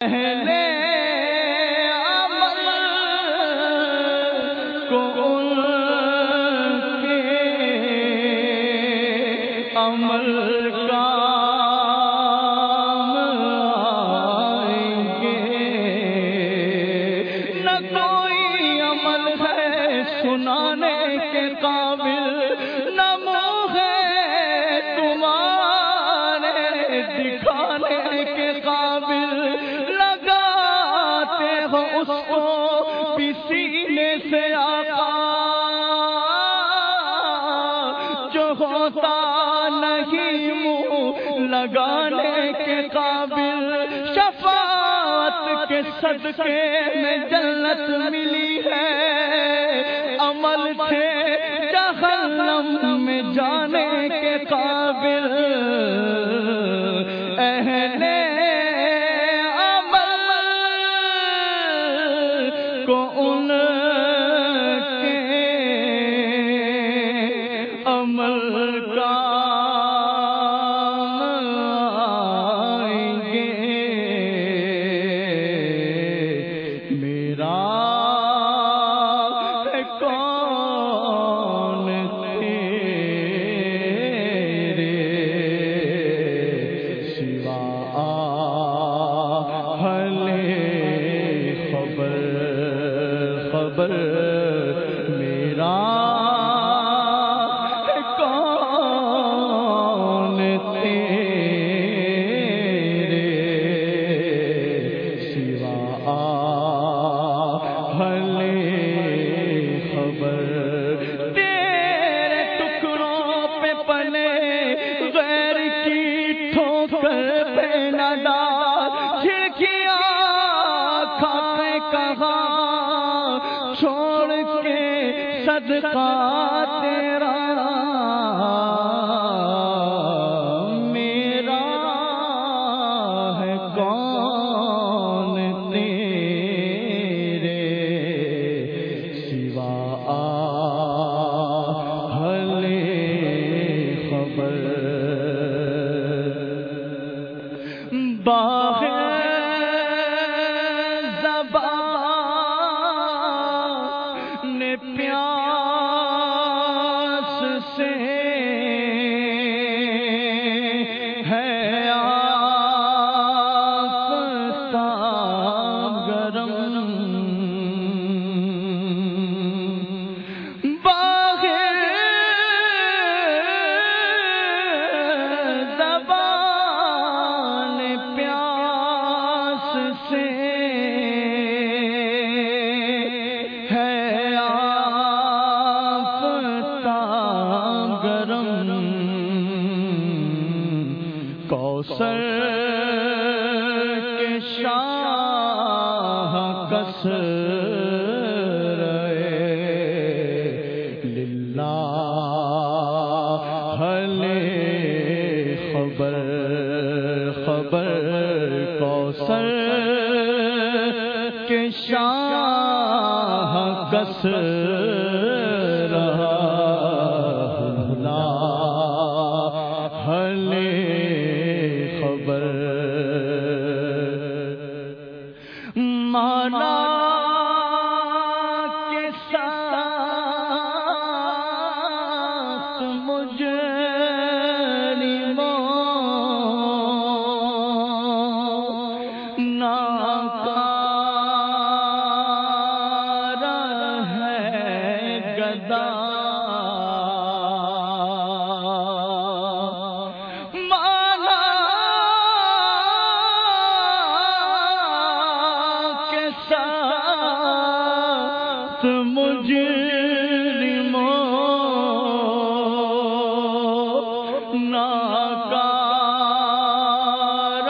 اہل عمل کو ان کے عمل کام آئیں گے، نہ کوئی عمل ہے سنانے کے قابل، نہ منہ ہے تمہارے دکھانے کے قابل، لگاتے ہو اس کو بھی سینے سے آقا، جو ہوتا نہیں منہ لگانے کے قابل، شفاعت کے صدقے میں جنت ملی ہے، عمل تھے جہنم میں جانے کے قابل، اہل عمل کو ان کے عمل کام آئیں گے، میرا ہے کون تیرے سوا اہل خبر، خبر میرا ہے کون تیرے سوا اہل خبر، تیرے ٹکڑوں پہ پلے غیر کی ٹھوکر پہ نہ ڈال، کھڑکیاں کھاتے کہاں چھوڑ کے صدقہ تیرا، میرا ہے کون تیرے سوا اہل خبر، باغ زبان پیاس سے ہے آفتاب گرم، باغ زبان پیاس سے ہے آفتاب گرم، کوثر کے شاہ کس للہ خبر، خبر کوثر کے شاہ کس رہا خبر، مانا کے ساتھ مجرموں ناکار ہے گدا، مجرموں ناکار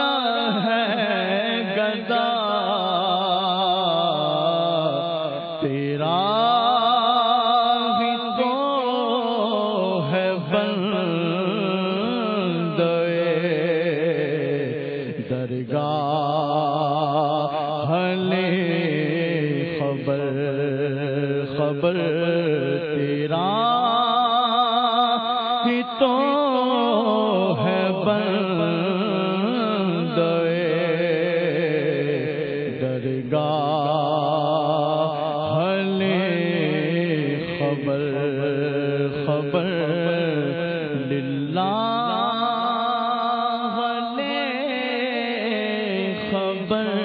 ہے گدا، تیرا ہی تو ہے بندے درگاہ خبر، خبر تیرا ہی تو ہے بندے درگاہ لے خبر خبر للہ لے خبر